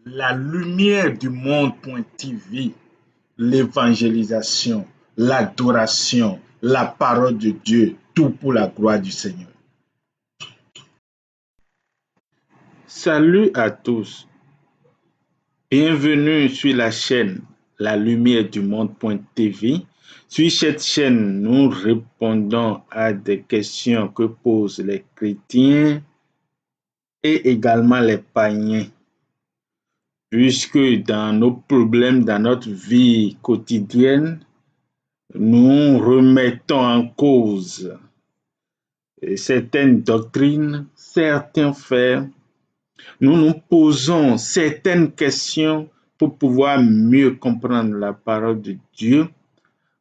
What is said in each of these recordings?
La lumière du monde.tv, l'évangélisation, l'adoration, la parole de Dieu, tout pour la gloire du Seigneur. Salut à tous, bienvenue sur la chaîne La lumière du monde.tv. Sur cette chaîne, nous répondons à des questions que posent les chrétiens et également les païens. Puisque dans nos problèmes, dans notre vie quotidienne, nous remettons en cause certaines doctrines, certains faits. Nous nous posons certaines questions pour pouvoir mieux comprendre la parole de Dieu.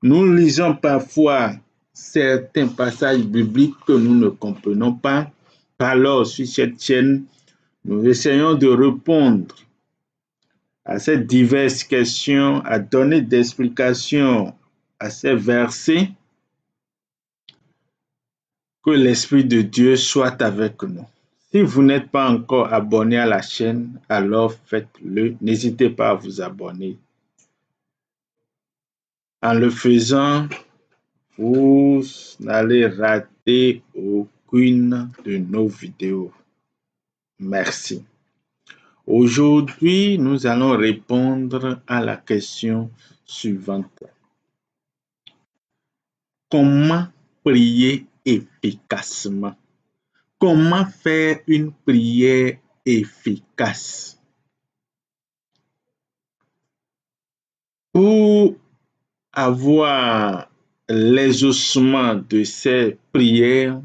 Nous lisons parfois certains passages bibliques que nous ne comprenons pas. Alors, sur cette chaîne, nous essayons de répondre à ces diverses questions, à donner des explications à ces versets. Que l'Esprit de Dieu soit avec nous. Si vous n'êtes pas encore abonné à la chaîne, alors faites-le. N'hésitez pas à vous abonner. En le faisant, vous n'allez rater aucune de nos vidéos. Merci. Aujourd'hui, nous allons répondre à la question suivante. Comment prier efficacement? Comment faire une prière efficace? Pour avoir l'exaucement de ces prières,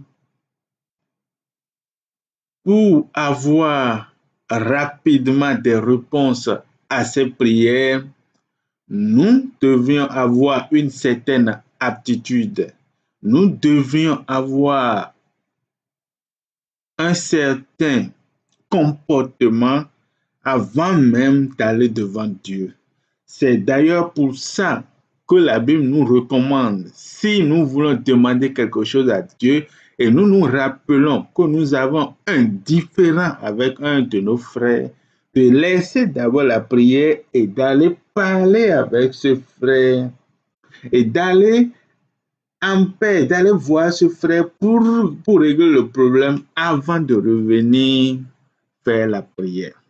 pour avoir rapidement des réponses à ces prières, nous devions avoir une certaine aptitude. Nous devions avoir un certain comportement avant même d'aller devant Dieu. C'est d'ailleurs pour ça que la Bible nous recommande, si nous voulons demander quelque chose à Dieu et nous nous rappelons que nous avons un différend avec un de nos frères, de laisser d'abord la prière et d'aller parler avec ce frère et d'aller en paix, d'aller voir ce frère pour régler le problème avant de revenir faire la prière.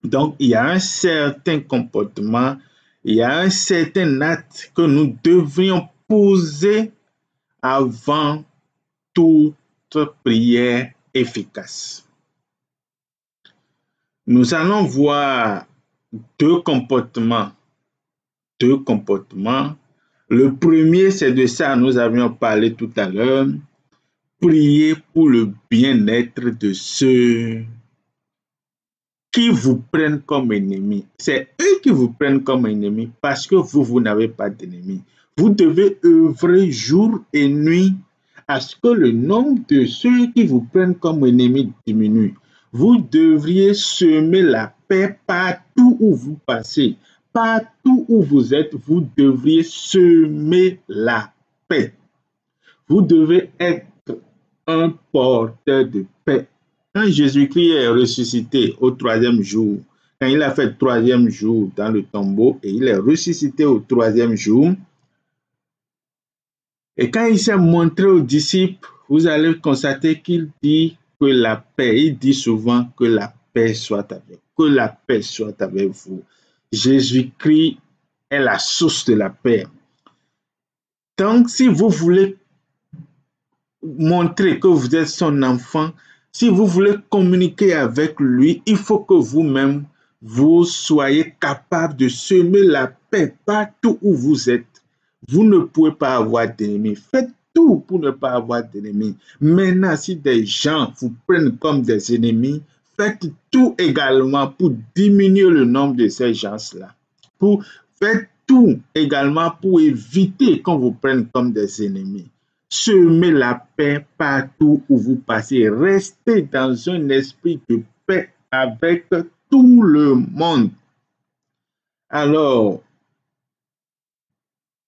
Donc, il y a un certain comportement, il y a un certain acte que nous devrions poser avant toute prière efficace. Nous allons voir deux comportements. Le premier, c'est de ça nous avions parlé tout à l'heure. Prier pour le bien-être de ceux qui vous prennent comme ennemis. C'est eux qui vous prennent comme ennemis parce que vous n'avez pas d'ennemis. Vous devez œuvrer jour et nuit à ce que le nombre de ceux qui vous prennent comme ennemis diminue. Vous devriez semer la paix partout où vous passez. Partout où vous êtes, vous devriez semer la paix. Vous devez être un porteur de paix. Quand Jésus-Christ est ressuscité au troisième jour, quand il a fait le troisième jour dans le tombeau et il est ressuscité au troisième jour, et quand il s'est montré aux disciples, vous allez constater qu'il dit que la paix, il dit souvent que la paix soit avec vous, que la paix soit avec vous. Jésus-Christ est la source de la paix. Donc, si vous voulez montrer que vous êtes son enfant, si vous voulez communiquer avec lui, il faut que vous-même, vous soyez capable de semer la paix partout où vous êtes. Vous ne pouvez pas avoir d'ennemis. Faites tout pour ne pas avoir d'ennemis. Maintenant, si des gens vous prennent comme des ennemis, faites tout également pour diminuer le nombre de ces gens-là. Faites tout également pour éviter qu'on vous prenne comme des ennemis. Semez la paix partout où vous passez. Restez dans un esprit de paix avec tout le monde. Alors,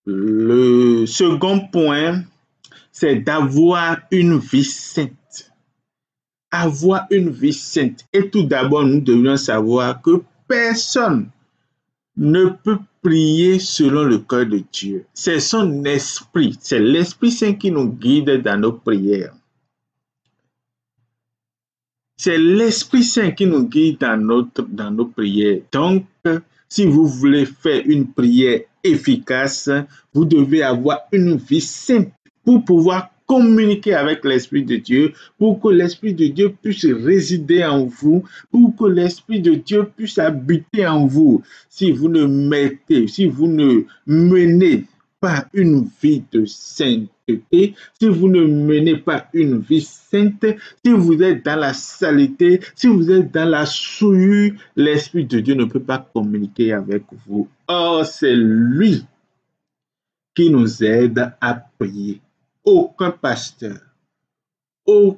le second point, c'est d'avoir une vie sainte. Avoir une vie sainte. Et tout d'abord, nous devons savoir que personne ne peut prier selon le cœur de Dieu. C'est son esprit, c'est l'Esprit Saint qui nous guide dans nos prières. C'est l'Esprit Saint qui nous guide dans nos prières. Donc, si vous voulez faire une prière efficace, vous devez avoir une vie sainte pour pouvoir communiquer avec l'Esprit de Dieu, pour que l'Esprit de Dieu puisse résider en vous, pour que l'Esprit de Dieu puisse habiter en vous. Si vous ne menez pas une vie de sainteté, si vous ne menez pas une vie sainte, si vous êtes dans la saleté, si vous êtes dans la souillure, l'Esprit de Dieu ne peut pas communiquer avec vous. Or, c'est lui qui nous aide à prier. Aucun pasteur, aucun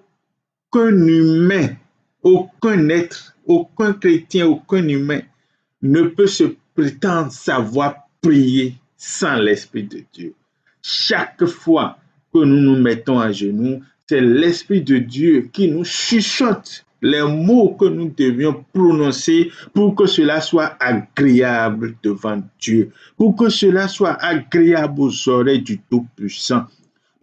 humain, aucun être, aucun chrétien, aucun humain ne peut se prétendre savoir prier sans l'Esprit de Dieu. Chaque fois que nous nous mettons à genoux, c'est l'Esprit de Dieu qui nous chuchote les mots que nous devions prononcer pour que cela soit agréable devant Dieu, pour que cela soit agréable aux oreilles du Tout-Puissant.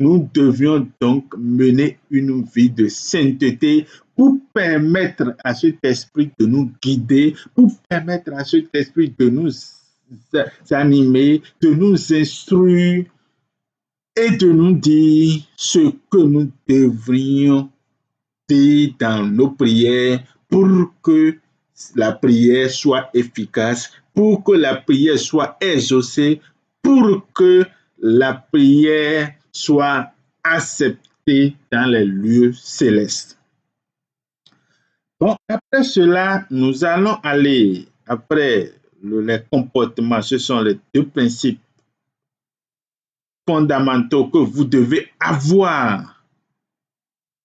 Nous devions donc mener une vie de sainteté pour permettre à cet esprit de nous guider, pour permettre à cet esprit de nous animer, de nous instruire et de nous dire ce que nous devrions dire dans nos prières pour que la prière soit efficace, pour que la prière soit exaucée, pour que la prière soit acceptée dans les lieux célestes. Bon, après cela, nous allons aller, après les comportements, ce sont les deux principes fondamentaux que vous devez avoir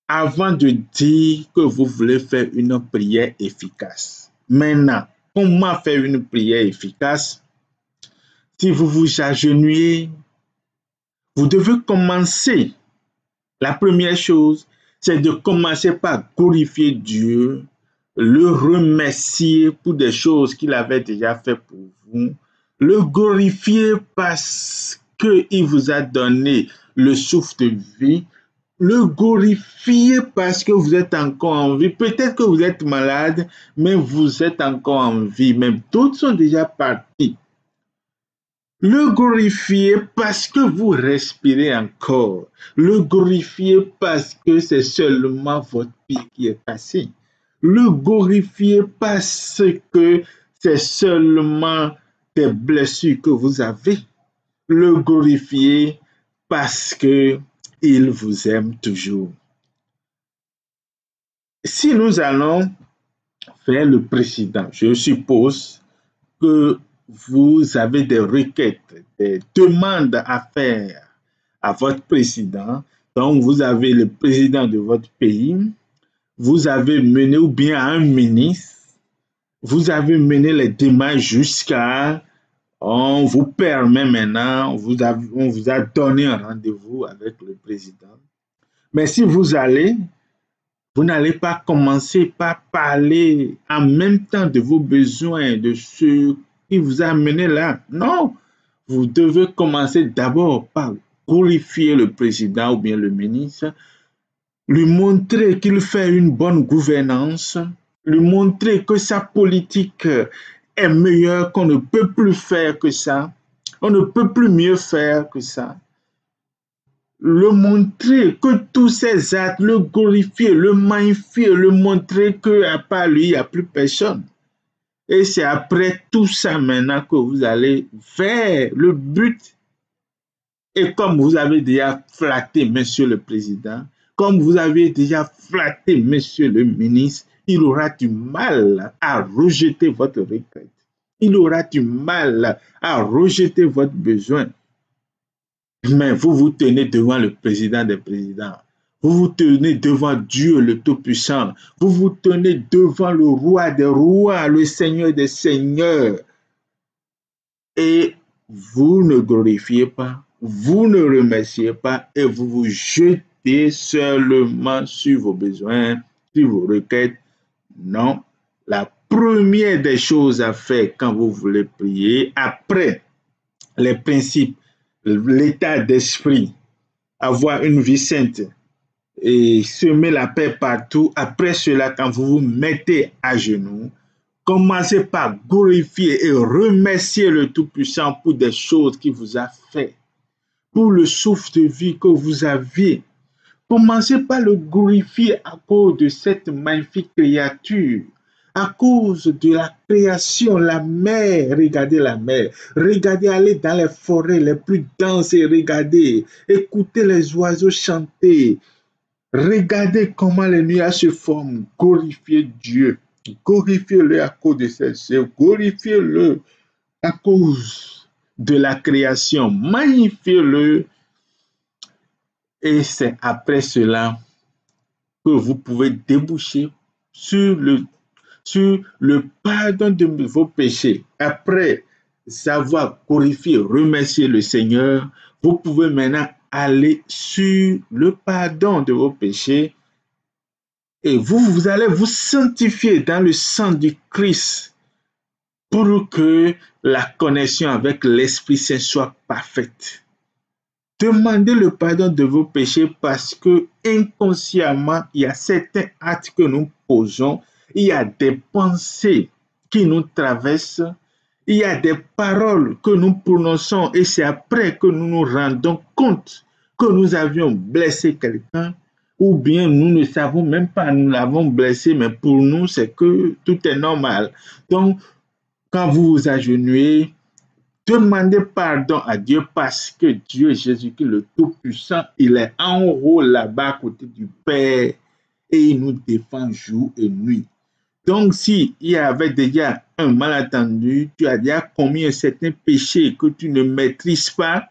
avant de dire que vous voulez faire une prière efficace. Maintenant, comment faire une prière efficace? Si vous vous agenouillez, vous devez commencer. La première chose, c'est de commencer par glorifier Dieu, le remercier pour des choses qu'il avait déjà fait pour vous, le glorifier parce qu'il vous a donné le souffle de vie, le glorifier parce que vous êtes encore en vie. Peut-être que vous êtes malade, mais vous êtes encore en vie. Même d'autres sont déjà partis. Le glorifier parce que vous respirez encore. Le glorifier parce que c'est seulement votre vie qui est passée. Le glorifier parce que c'est seulement des blessures que vous avez. Le glorifier parce que il vous aime toujours. Si nous allons faire le précédent, je suppose que vous avez des requêtes, des demandes à faire à votre président. Donc, vous avez le président de votre pays, vous avez mené ou bien un ministre, vous avez mené les démarches jusqu'à, on vous permet maintenant, on vous a donné un rendez-vous avec le président. Mais si vous allez, vous n'allez pas commencer par parler en même temps de vos besoins, de ce qui vous a amené là. Non, vous devez commencer d'abord par glorifier le président ou bien le ministre, lui montrer qu'il fait une bonne gouvernance, lui montrer que sa politique est meilleure, qu'on ne peut plus faire que ça, on ne peut plus mieux faire que ça. Le montrer que tous ces actes, le glorifier, le magnifier, le montrer qu'à part lui, il n'y a plus personne. Et c'est après tout ça maintenant que vous allez vers le but. Et comme vous avez déjà flatté, monsieur le président, comme vous avez déjà flatté, monsieur le ministre, il aura du mal à rejeter votre requête. Il aura du mal à rejeter votre besoin. Mais vous vous tenez devant le président des présidents. Vous vous tenez devant Dieu le Tout-Puissant. Vous vous tenez devant le roi des rois, le Seigneur des seigneurs. Et vous ne glorifiez pas, vous ne remerciez pas et vous vous jetez seulement sur vos besoins, sur vos requêtes. Non, la première des choses à faire quand vous voulez prier, après les principes, l'état d'esprit, avoir une vie sainte et semer la paix partout. Après cela, quand vous vous mettez à genoux, commencez par glorifier et remercier le Tout-Puissant pour des choses qu'il vous a fait, pour le souffle de vie que vous aviez. Commencez par le glorifier à cause de cette magnifique créature, à cause de la création, la mer. Regardez la mer. Regardez aller dans les forêts les plus denses et regardez, écoutez les oiseaux chanter. Regardez comment les nuages se forment. Glorifiez Dieu. Glorifiez-le à cause de ses œuvres. Glorifiez-le à cause de la création. Magnifiez-le. Et c'est après cela que vous pouvez déboucher sur le pardon de vos péchés. Après avoir glorifié, remercier le Seigneur, vous pouvez maintenant aller sur le pardon de vos péchés et vous allez vous sanctifier dans le sang du Christ pour que la connexion avec l'Esprit Saint soit parfaite. Demandez le pardon de vos péchés parce que inconsciemment, il y a certains actes que nous posons, il y a des pensées qui nous traversent, il y a des paroles que nous prononçons et c'est après que nous nous rendons compte que nous avions blessé quelqu'un ou bien nous ne savons même pas, nous l'avons blessé, mais pour nous, c'est que tout est normal. Donc, quand vous vous agenouillez, demandez pardon à Dieu parce que Dieu, Jésus-Christ, le Tout-Puissant, il est en haut là-bas à côté du Père et il nous défend jour et nuit. Donc, s'il y avait déjà un malentendu, tu as déjà commis un certain péché que tu ne maîtrises pas,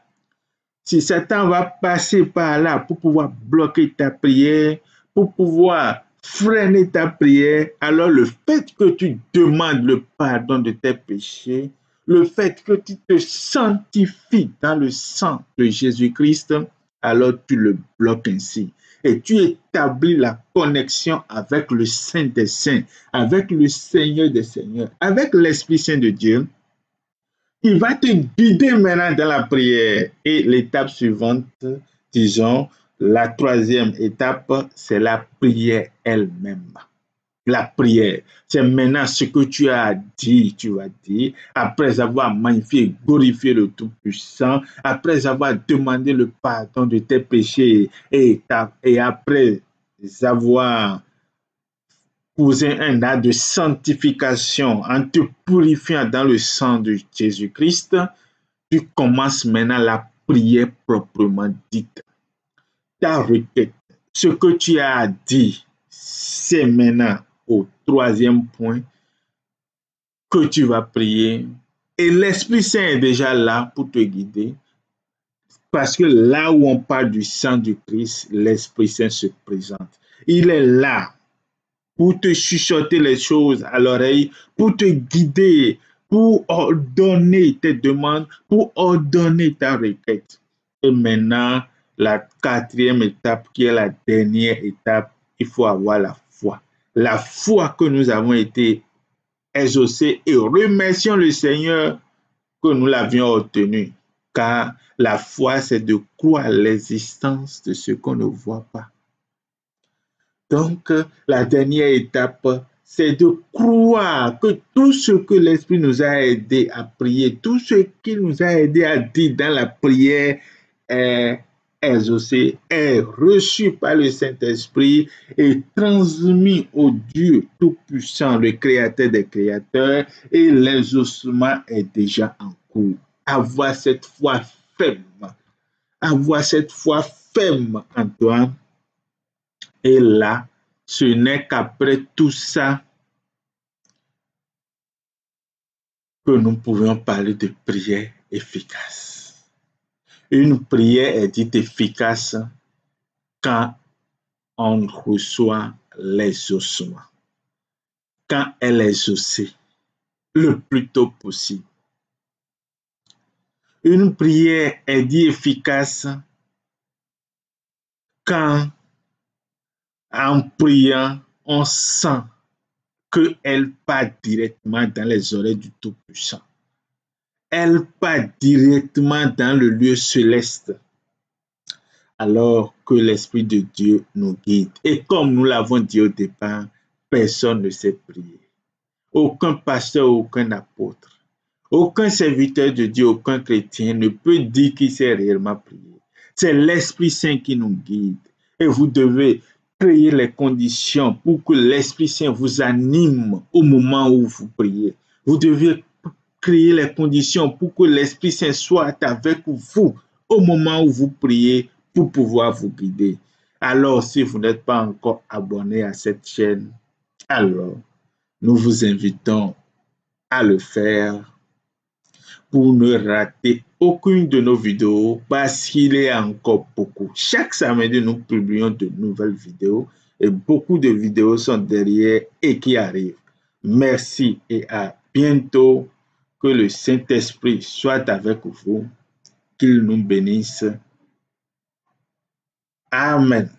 si Satan va passer par là pour pouvoir bloquer ta prière, pour pouvoir freiner ta prière, alors le fait que tu demandes le pardon de tes péchés, le fait que tu te sanctifies dans le sang de Jésus-Christ, alors tu le bloques ainsi. Et tu établis la connexion avec le Saint des Saints, avec le Seigneur des Seigneurs, avec l'Esprit Saint de Dieu. Il va te guider maintenant dans la prière. Et l'étape suivante, disons, la troisième étape, c'est la prière elle-même. La prière, c'est maintenant ce que tu as dit, tu vas dire, après avoir magnifié, glorifié le Tout-Puissant, après avoir demandé le pardon de tes péchés et après avoir poser un acte de sanctification en te purifiant dans le sang de Jésus-Christ, tu commences maintenant la prière proprement dite. Ta requête, ce que tu as dit, c'est maintenant au troisième point que tu vas prier. Et l'Esprit Saint est déjà là pour te guider. Parce que là où on parle du sang du Christ, l'Esprit Saint se présente. Il est là pour te chuchoter les choses à l'oreille, pour te guider, pour ordonner tes demandes, pour ordonner ta requête. Et maintenant, la quatrième étape, qui est la dernière étape, il faut avoir la foi. La foi que nous avons été exaucés et remercions le Seigneur que nous l'avions obtenu. Car la foi, c'est de croire l'existence de ce qu'on ne voit pas. Donc, la dernière étape, c'est de croire que tout ce que l'Esprit nous a aidé à prier, tout ce qu'il nous a aidé à dire dans la prière est exaucé, est reçu par le Saint-Esprit et transmis au Dieu Tout-Puissant, le Créateur des créateurs, et l'exaucement est déjà en cours. Avoir cette foi ferme en toi. Et là, ce n'est qu'après tout ça que nous pouvons parler de prière efficace. Une prière est dite efficace quand on reçoit l'exaucement, quand elle est exaucée le plus tôt possible. Une prière est dite efficace quand, en priant, on sent qu'elle part directement dans les oreilles du Tout-Puissant. Elle part directement dans le lieu céleste, alors que l'Esprit de Dieu nous guide. Et comme nous l'avons dit au départ, personne ne sait prier. Aucun pasteur, aucun apôtre, aucun serviteur de Dieu, aucun chrétien ne peut dire qu'il sait réellement prier. C'est l'Esprit Saint qui nous guide. Et vous devez créer les conditions pour que l'Esprit Saint vous anime au moment où vous priez. Vous devez créer les conditions pour que l'Esprit Saint soit avec vous au moment où vous priez pour pouvoir vous guider. Alors, si vous n'êtes pas encore abonné à cette chaîne, alors nous vous invitons à le faire pour ne rater aucune de nos vidéos parce qu'il y a encore beaucoup. Chaque samedi, nous publions de nouvelles vidéos et beaucoup de vidéos sont derrière et qui arrivent. Merci et à bientôt. Que le Saint-Esprit soit avec vous, qu'il nous bénisse. Amen.